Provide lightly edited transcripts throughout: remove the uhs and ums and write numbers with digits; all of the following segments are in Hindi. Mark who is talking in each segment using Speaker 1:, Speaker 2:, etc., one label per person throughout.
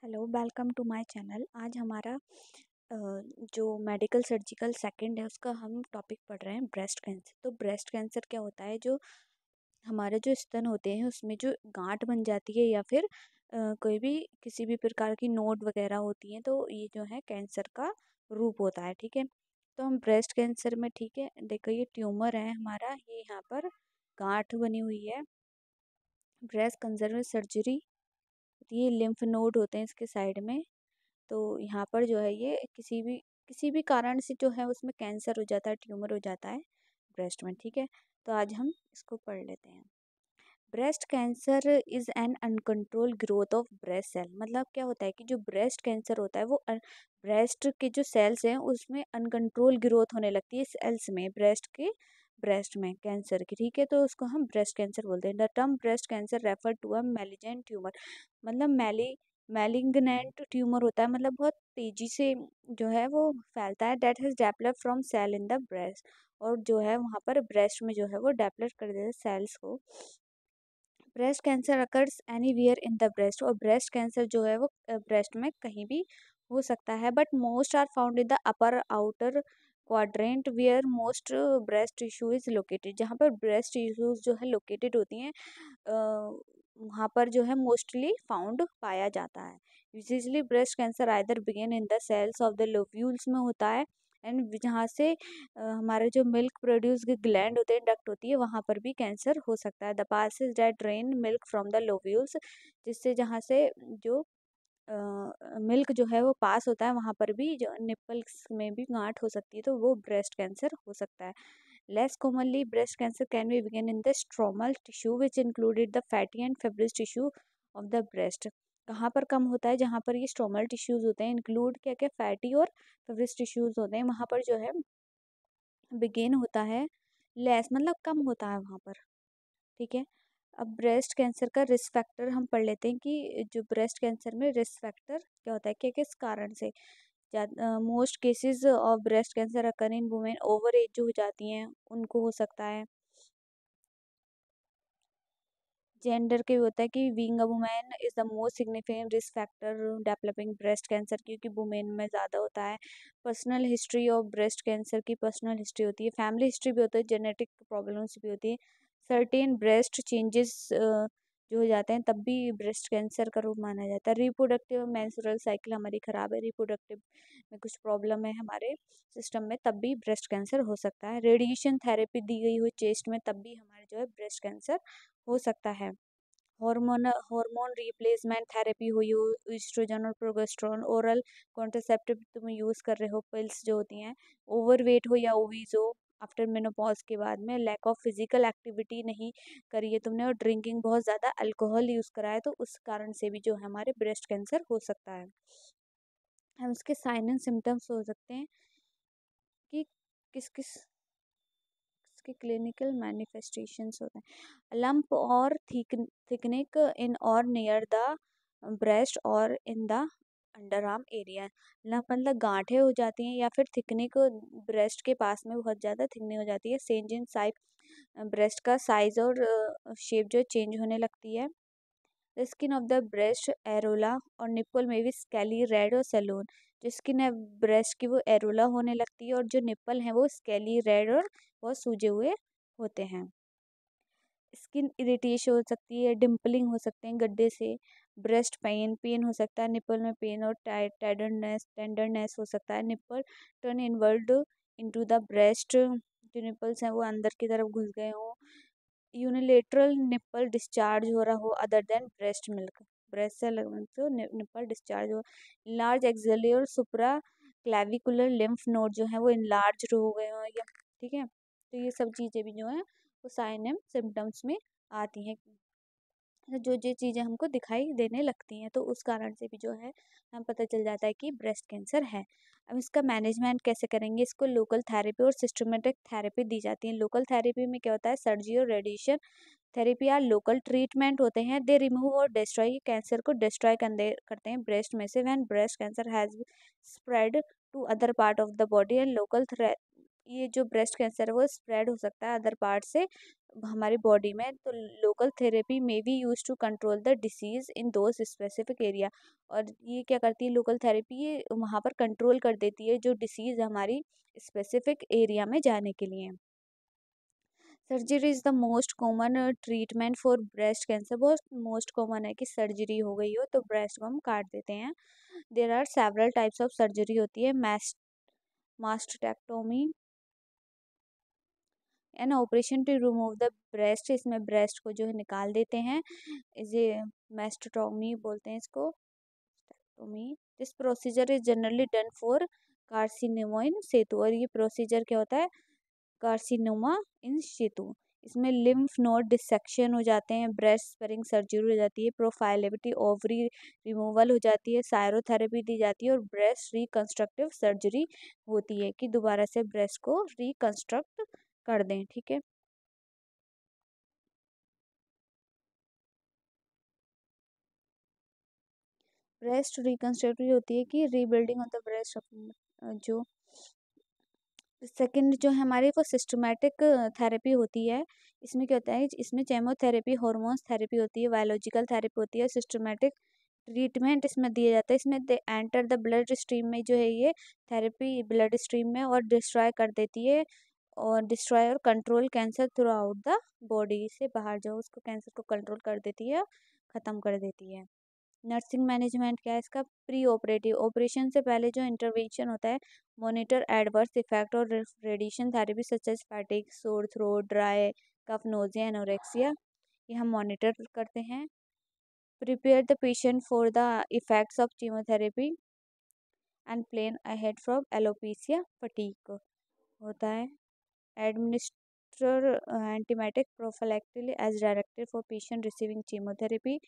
Speaker 1: Hello, welcome to my channel. आज हमारा अ, जो मेडिकल सर्जिकल सेकंड है उसका हम टॉपिक पढ़ रहे हैं ब्रेस्ट कैंसर। तो ब्रेस्ट कैंसर क्या होता है? जो हमारे जो स्तन होते हैं उसमें जो गांठ बन जाती है या फिर कोई भी किसी भी प्रकार की नोड वगैरह होती हैं, तो ये जो है कैंसर का रूप होता है। ठीक है, तो हम ब्रेस्ट कैंसर में, ठीक है, देखो ये ट्यूमर है हमारा, ये यहाँ पर गांठ बनी हुई है। ब्रेस्ट कैंसर में सर्जरी, ये लिम्फ नोड होते हैं इसके साइड में। तो यहाँ पर जो है ये किसी भी कारण से जो है उसमें कैंसर हो जाता है, ट्यूमर हो जाता है ब्रेस्ट में। ठीक है, तो आज हम इसको पढ़ लेते हैं। Breast cancer is an uncontrol growth of breast cell. मतलब क्या होता है कि जो ब्रेस्ट कैंसर होता है वो ब्रेस्ट के जो सेल्स हैं उसमें अनकंट्रोल ग्रोथ होने लगती है, सेल्स में, ब्रेस्ट में कैंसर की। ठीक है, तो उसको हम ब्रेस्ट कैंसर बोलते हैं। The term breast cancer refer to a malignant tumour. मतलब मैलिग्नेंट ट्यूमर होता है, मतलब बहुत तेजी से जो है वो फैलता है। That has develop from cell in the breast, और जो है वहाँ पर ब्रेस्ट में जो है वो डेवलप कर देते हैं सेल्स को। Breast cancer occurs anywhere in the breast, और ब्रेस्ट कैंसर जो है वो ब्रेस्ट में कहीं भी हो सकता है। But most are found in the upper outer quadrant where most breast tissue is located. जहाँ पर ब्रेस्ट टिश्यूज जो है लोकेटेड होती हैं, वहाँ पर जो है मोस्टली फाउंड पाया जाता है। Usually breast cancer either begin in the cells of the lobules में होता है, एंड जहाँ से हमारे जो मिल्क प्रोड्यूस के ग्लैंड होते हैं, डक्ट होती है, वहाँ पर भी कैंसर हो सकता है। The passages that drain milk from the lobules, जिससे जहाँ से जो मिल्क जो है वो पास होता है, वहाँ पर भी जो निपल्स में भी गांठ हो सकती है, तो वो ब्रेस्ट कैंसर हो सकता है। Less commonly breast cancer can be begin in the stromal tissue which included the fatty and fibrous tissue of the breast. कहाँ पर कम होता है? जहाँ पर ये स्ट्रोमल टिश्यूज होते हैं, इंक्लूड क्या क्या, फैटी और फिब्रिस टिश्यूज होते हैं, वहाँ पर जो है बिगेन होता है। लेस मतलब कम होता है वहाँ पर। ठीक है, अब ब्रेस्ट कैंसर का रिस्क फैक्टर हम पढ़ लेते हैं कि जो ब्रेस्ट कैंसर में रिस्क फैक्टर क्या होता है, क्या किस कारण से। Most cases of breast cancer occur in women over age जो हो जाती हैं उनको हो सकता है। जेंडर के होता है कि being a women is the most significant risk factor developing breast cancer, क्योंकि वुमेन में ज़्यादा होता है। Personal history of breast cancer की पर्सनल हिस्ट्री होती है, फैमिली हिस्ट्री भी होती है, जेनेटिक प्रॉब्लम्स भी होती है। सर्टेन ब्रेस्ट चेंजेस जो हो जाते हैं तब भी ब्रेस्ट कैंसर का रूप माना जाता है। रिप्रोडक्टिव मेंस्ट्रुअल साइकिल हमारी ख़राब है, रिप्रोडक्टिव में कुछ प्रॉब्लम है हमारे सिस्टम में, तब भी ब्रेस्ट कैंसर हो सकता है। रेडिएशन थेरेपी दी गई हुई चेस्ट में, तब भी हमारे जो है ब्रेस्ट कैंसर हो सकता है। हार्मोन रिप्लेसमेंट थेरेपी हुई हो, ईस्ट्रोजन और प्रोजेस्टेरोन, ओरल कॉन्ट्रासेप्टिव तुम यूज़ कर रहे हो, पिल्स जो होती हैं, ओवरवेट हो या ओबीज हो, आफ्टर मेनोपॉज के बाद में, लैक ऑफ फिजिकल एक्टिविटी नहीं करी है तुमने, और ड्रिंकिंग बहुत ज़्यादा अल्कोहल यूज़ करा है, तो उस कारण से भी जो है हमारे ब्रेस्ट कैंसर हो सकता है। हम उसके साइन एंड सिम्टम्स हो सकते हैं कि किस किस इसके क्लिनिकल मैनिफेस्टेशंस होते हैं। लंप और थिकनिक इन और नियर द ब्रेस्ट और in the under arm area. Lump मतलब गांठें हो जाती हैं, या फिर थिकनिक ब्रेस्ट के पास में बहुत ज़्यादा थिकनिक हो जाती है। चेंज इन साइज, ब्रेस्ट का साइज और शेप जो चेंज होने लगती है। The skin of the breast areola और निप्पल में भी स्केली रेड और सैलून। जो स्किन है ब्रेस्ट की वो एरोला होने लगती है, और जो निप्पल है वो स्केली रेड और बहुत सूजे हुए होते हैं। स्किन इरिटेशन हो सकती है, डिम्पलिंग हो सकते हैं गड्ढे से। ब्रेस्ट पेन हो सकता है, निप्पल में पेन और टेंडरनेस हो सकता है। Nipple turn inward into the breast, जो निप्पल्स हैं वो अंदर की तरफ घुस गए हों। यूनिलेटरल निप्पल डिस्चार्ज हो रहा हो other than breast milk, breast से तो निप्पल डिस्चार्ज हो। लार्ज एक्सिलरी और सुप्रा क्लैविकुलर लिम्फ नोड जो है वो इनलार्ज हो गए हो, या ठीक है, तो ये सब चीज़ें भी जो है वो साइन एंड सिम्टम्स में आती हैं। जो जो चीज़ें हमको दिखाई देने लगती हैं, तो उस कारण से भी जो है हमें पता चल जाता है कि ब्रेस्ट कैंसर है। अब इसका मैनेजमेंट कैसे करेंगे? इसको लोकल थेरेपी और सिस्टमेटिक थेरेपी दी जाती है। लोकल थेरेपी में क्या होता है, सर्जरी और रेडिएशन थेरेपी या लोकल ट्रीटमेंट होते हैं। दे रिमूव और डिस्ट्रॉय, कैंसर को डिस्ट्रॉय करते हैं ब्रेस्ट में से। When breast cancer has spread to other part of the body, and local ये जो ब्रेस्ट कैंसर है वो स्प्रेड हो सकता है अदर पार्ट से हमारी बॉडी में। तो local therapy may be used to control the disease in those specific area. और ये क्या करती है लोकल थेरेपी, ये वहाँ पर कंट्रोल कर देती है जो डिसीज हमारी स्पेसिफिक एरिया में जाने के लिए। Surgery is the most common treatment for breast cancer. बहुत मोस्ट कॉमन है कि सर्जरी हो गई हो तो ब्रेस्ट को हम काट देते हैं। There are several types of surgery होती है। Mastectomy an operation to remove the breast, इसमें ब्रेस्ट को जो है निकाल देते हैं, इसे मैस्टेक्टोमी बोलते हैं इसको। This procedure is generally done for carcinoma in situ. और ये प्रोसीजर क्या होता है, कार्सिनोमा इन सितु। इसमें लिम्फ नोड डिसेक्शन हो जाते हैं, ब्रेस्ट स्पेरिंग सर्जरी हो जाती है, प्रोफाइलेबिटी ओवरी रिमूवल हो जाती है, सायरोथेरेपी दी जाती है और ब्रेस्ट रिकंस्ट्रक्टिव सर्जरी होती है कि दोबारा से ब्रेस्ट को रिकंस्ट्रक्ट कर दें। ठीक है, ब्रेस्ट रिकंस्ट्रक्टिव होती है कि रीबिल्डिंग ऑफ द ब्रेस्ट। जो सेकंड जो है हमारी वो सिस्टमेटिक थेरेपी होती है। इसमें क्या होता है, इसमें केमोथेरेपी, हॉर्मोन्स थेरेपी होती है, बायोलॉजिकल थेरेपी होती है, सिस्टमेटिक ट्रीटमेंट इसमें दिया जाता है। इसमें they enter the blood stream में जो है ये थेरेपी ब्लड स्ट्रीम में और डिस्ट्रॉय कर देती है, और डिस्ट्रॉय और control cancer through out the body से बाहर जो उसको कैंसर को कंट्रोल कर देती है, ख़त्म कर देती है। नर्सिंग मैनेजमेंट क्या है इसका, प्री ऑपरेटिव, ऑपरेशन से पहले जो इंटरवेंशन होता है, मॉनिटर एडवर्स इफेक्ट और radiation therapy such as fatigue, sore throat, dry cough, nausea, anorexia, ये हम मॉनिटर करते हैं। Prepare the patient for the effects of chemotherapy and plan ahead from alopecia fatigue होता है। Administer antibiotic prophylactically as directed for patient receiving chemotherapy.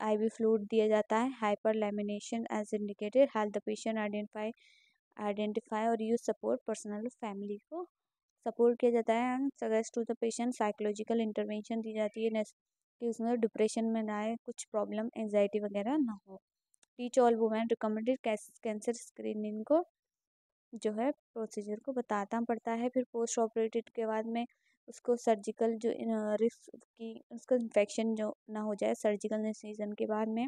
Speaker 1: IV fluid दिया जाता है। Hyperalimentation as indicated, help the patient identify और यूज सपोर्ट पर्सनल फैमिली को सपोर्ट किया जाता है। And suggest to the patient psychological intervention दी जाती है कि उसमें डिप्रेशन में ना आए, कुछ प्रॉब्लम एंजाइटी वगैरह ना हो। Teach all women recommended cancer screening को जो है प्रोसीजर को बताना पड़ता है। फिर पोस्ट ऑपरेटिव के बाद में उसको सर्जिकल जो रिस्क की उसका इन्फेक्शन जो ना हो जाए, सर्जिकल इंसिजन के बाद में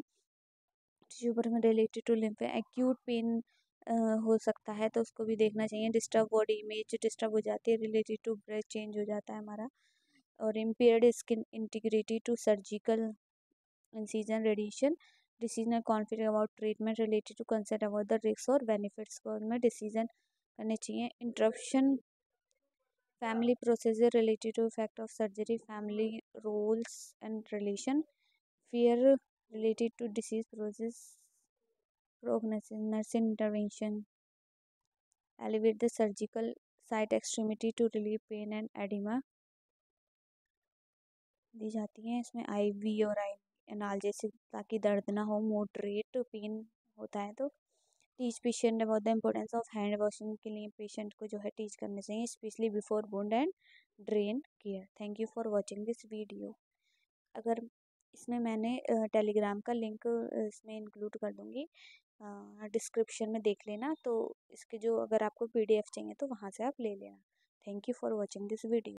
Speaker 1: ट्यूबर में related to lymph acute pain हो सकता है तो उसको भी देखना चाहिए। डिस्टर्ब बॉडी इमेज डिस्टर्ब हो जाती है, रिलेटेड टू ब्रेथ चेंज हो जाता है हमारा। और impaired skin integrity to surgical incision radiation, decision confident about treatment related to concern about the risk और बेनिफिट्स को उनमें डिसीजन करने चाहिए। Interruption family procedure related to effect of surgery, family roles and relation, fear related to disease process, prognosis, nursing intervention, elevate the surgical site extremity to relieve pain and edema दी जाती हैं। इसमें आईवी और आई एनाल्जेसिक ताकि दर्द ना हो, मॉडरेट पेन होता है तो। Teach patient about the importance of hand washing के लिए पेशेंट को जो है टीच करने चाहिए, specially before wound and drain care. Thank you for watching this video. अगर इसमें मैंने टेलीग्राम का लिंक इसमें इंक्लूड कर दूँगी, डिस्क्रिप्शन में देख लेना। तो इसके जो अगर आपको पीडीएफ चाहिए तो वहाँ से आप ले लेना। Thank you for watching this video.